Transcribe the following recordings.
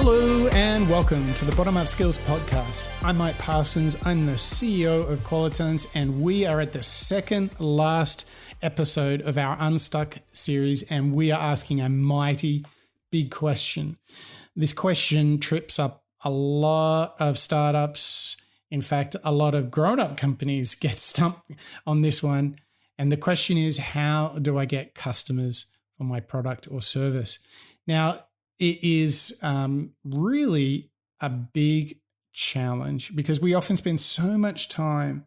Hello and welcome to the Bottom Up Skills Podcast. I'm Mike Parsons. I'm the CEO of Qualitance, and we are at the second last episode of our Unstuck series, and we are asking a mighty big question. This question trips up a lot of startups. In fact, a lot of grown-up companies get stumped on this one. And the question is, how do I get customers for my product or service? Now, it is really a big challenge because we often spend so much time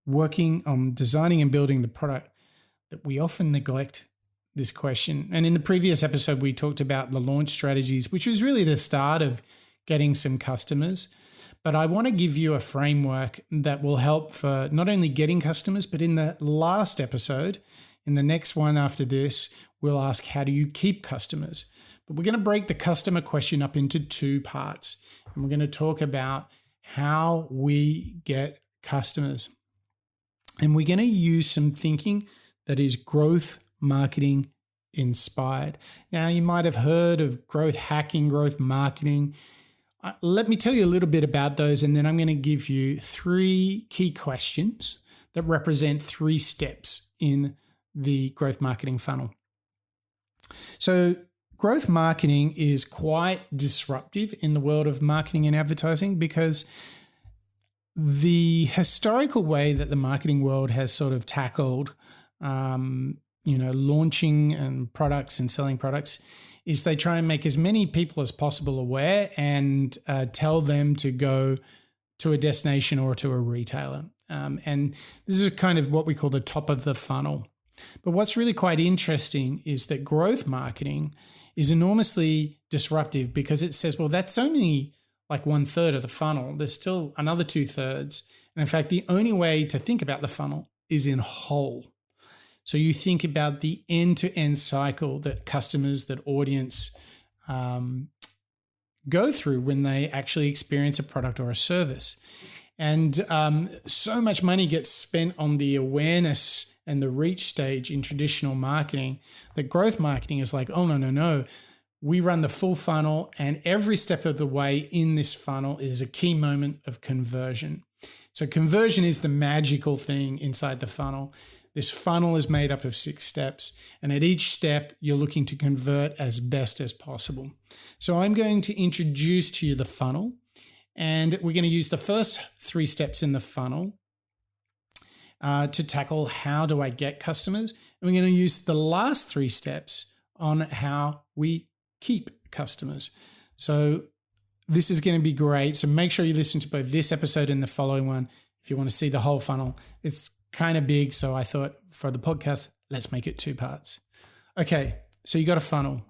working on designing and building the product that we often neglect this question. And in the previous episode, we talked about the launch strategies, which was really the start of getting some customers. But I want to give you a framework that will help for not only getting customers, but in the last episode, in the next one after this, we'll ask, how do you keep customers? But we're going to break the customer question up into two parts. And we're going to talk about how we get customers. And we're going to use some thinking that is growth marketing inspired. Now, you might have heard of growth hacking, growth marketing. Let me tell you a little bit about those, and then I'm going to give you three key questions that represent three steps in the growth marketing funnel. So growth marketing is quite disruptive in the world of marketing and advertising because the historical way that the marketing world has sort of tackled launching and products and selling products is they try and make as many people as possible aware and tell them to go to a destination or to a retailer. And this is kind of what we call the top of the funnel. But what's really quite interesting is that growth marketing is enormously disruptive because it says, well, that's only like 1/3 of the funnel. There's still another 2/3. And in fact, the only way to think about the funnel is in whole. So you think about the end-to-end cycle that customers, that audience go through when they actually experience a product or a service. And so much money gets spent on the awareness and the reach stage in traditional marketing that growth marketing is like, oh, no. We run the full funnel, and every step of the way in this funnel is a key moment of conversion. So conversion is the magical thing inside the funnel. This funnel is made up of 6 steps, and at each step, you're looking to convert as best as possible. So I'm going to introduce to you the funnel, and we're going to use the first 3 steps in the funnel to tackle how do I get customers. And we're going to use the last 3 steps on how we keep customers. So this is going to be great. So make sure you listen to both this episode and the following one if you want to see the whole funnel. It's kind of big, so I thought for the podcast, let's make it 2 parts. Okay, so you got a funnel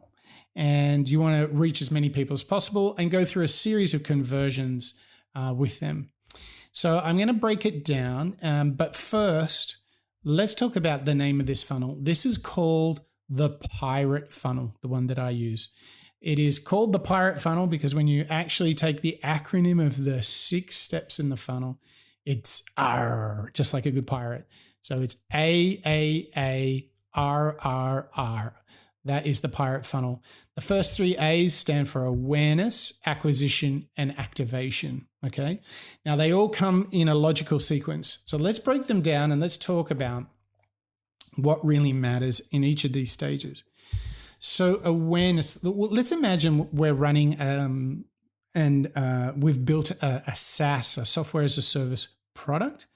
and you want to reach as many people as possible and go through a series of conversions with them. So I'm going to break it down, but first, let's talk about the name of this funnel. This is called the Pirate Funnel, the one that I use. It is called the Pirate Funnel because when you actually take the acronym of the 6 steps in the funnel, it's AAARRR, just like a good pirate. So it's AAARRR. That is the Pirate Funnel. The first 3 A's stand for awareness, acquisition, and activation. Okay. Now they all come in a logical sequence. So let's break them down and let's talk about what really matters in each of these stages. So awareness, let's imagine we're running and we've built a SaaS, a software as a service product.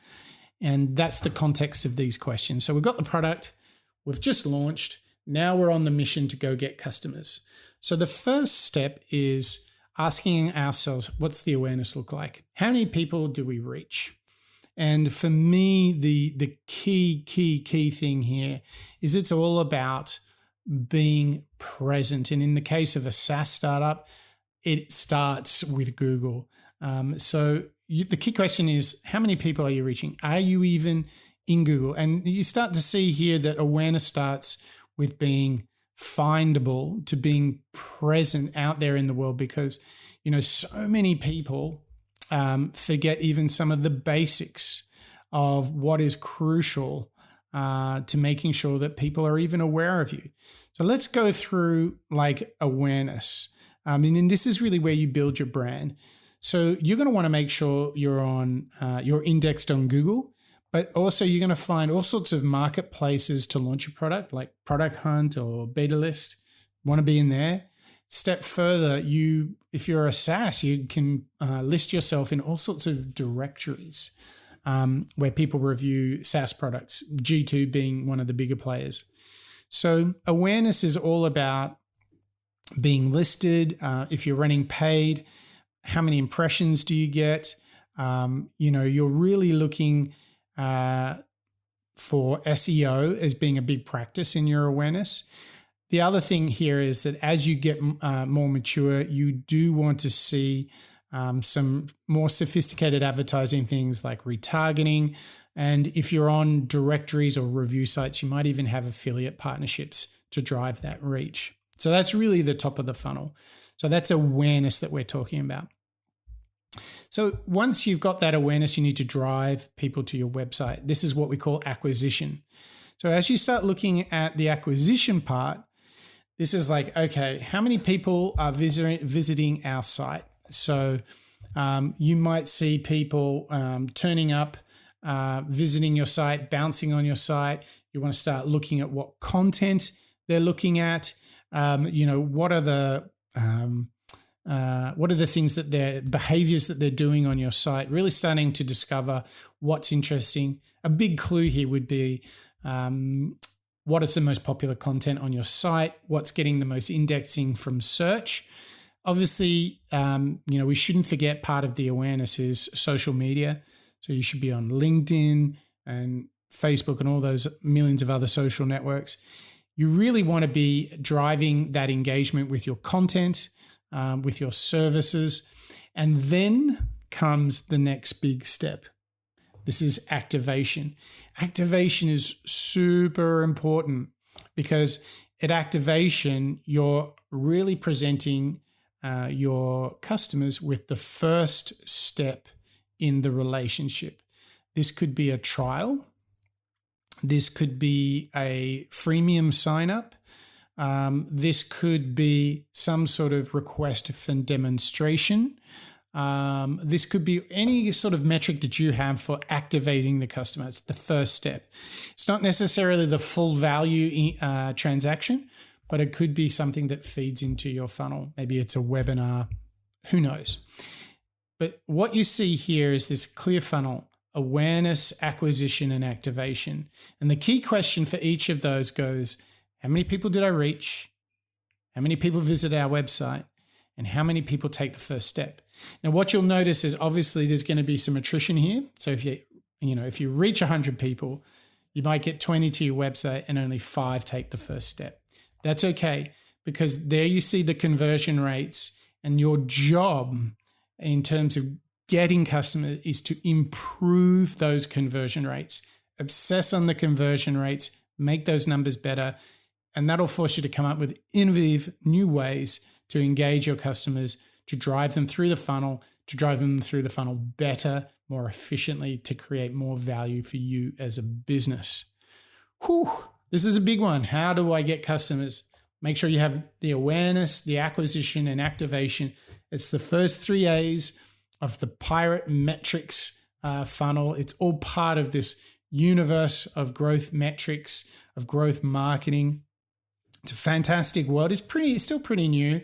And that's the context of these questions. So we've got the product, we've just launched. Now we're on the mission to go get customers. So the first step is asking ourselves, what's the awareness look like? How many people do we reach? And for me, the key thing here is it's all about being present. And in the case of a SaaS startup, it starts with Google. The key question is, how many people are you reaching? Are you even in Google? And you start to see here that awareness starts with being findable to being present out there in the world because, so many people forget even some of the basics of what is crucial to making sure that people are even aware of you. So let's go through like awareness. And this is really where you build your brand. So you're going to want to make sure you're indexed on Google, but also you're going to find all sorts of marketplaces to launch your product, like Product Hunt or Beta List. Want to be in there. Step further, if you're a SaaS, you can list yourself in all sorts of directories where people review SaaS products, G2 being one of the bigger players. So awareness is all about being listed. If you're running paid, how many impressions do you get? You're really looking for SEO as being a big practice in your awareness. The other thing here is that as you get more mature, you do want to see some more sophisticated advertising, things like retargeting. And if you're on directories or review sites, you might even have affiliate partnerships to drive that reach. So that's really the top of the funnel. So that's awareness that we're talking about. So once you've got that awareness, you need to drive people to your website. This is what we call acquisition. So as you start looking at the acquisition part, this is like, okay, how many people are visiting our site? So you might see people turning up, visiting your site, bouncing on your site. You want to start looking at what content they're looking at. What are the things that their behaviors that they're doing on your site? Really starting to discover what's interesting. A big clue here would be what is the most popular content on your site? What's getting the most indexing from search? Obviously, we shouldn't forget part of the awareness is social media. So you should be on LinkedIn and Facebook and all those millions of other social networks. You really want to be driving that engagement with your content, with your services. And then comes the next big step. This is activation. Activation is super important because at activation, you're really presenting your customers with the first step in the relationship. This could be a trial. This could be a freemium sign up. This could be some sort of request for demonstration. This could be any sort of metric that you have for activating the customer. It's the first step. It's not necessarily the full value transaction, but it could be something that feeds into your funnel. Maybe it's a webinar, who knows? But what you see here is this clear funnel: awareness, acquisition, and activation. And the key question for each of those goes, how many people did I reach? How many people visit our website? And how many people take the first step? Now, what you'll notice is obviously there's going to be some attrition here. So if you reach 100 people, you might get 20 to your website and only 5 take the first step. That's okay, because there you see the conversion rates, and your job in terms of getting customers is to improve those conversion rates. Obsess on the conversion rates, make those numbers better, and that'll force you to come up with innovative new ways to engage your customers, to drive them through the funnel, better, more efficiently, to create more value for you as a business. This is a big one. How do I get customers? Make sure you have the awareness, the acquisition, and activation. It's the first 3 A's of the Pirate Metrics funnel. It's all part of this universe of growth metrics, of growth marketing. It's a fantastic world. It's still pretty new.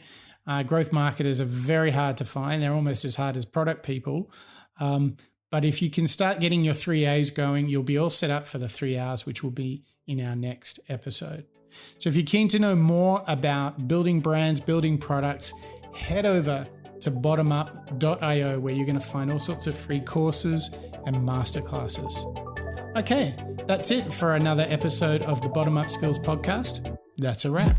Growth marketers are very hard to find. They're almost as hard as product people. But if you can start getting your 3 A's going, you'll be all set up for the 3 R's, which will be in our next episode. So if you're keen to know more about building brands, building products, head over to bottomup.io, where you're going to find all sorts of free courses and masterclasses. Okay, that's it for another episode of the Bottom Up Skills Podcast. That's a wrap.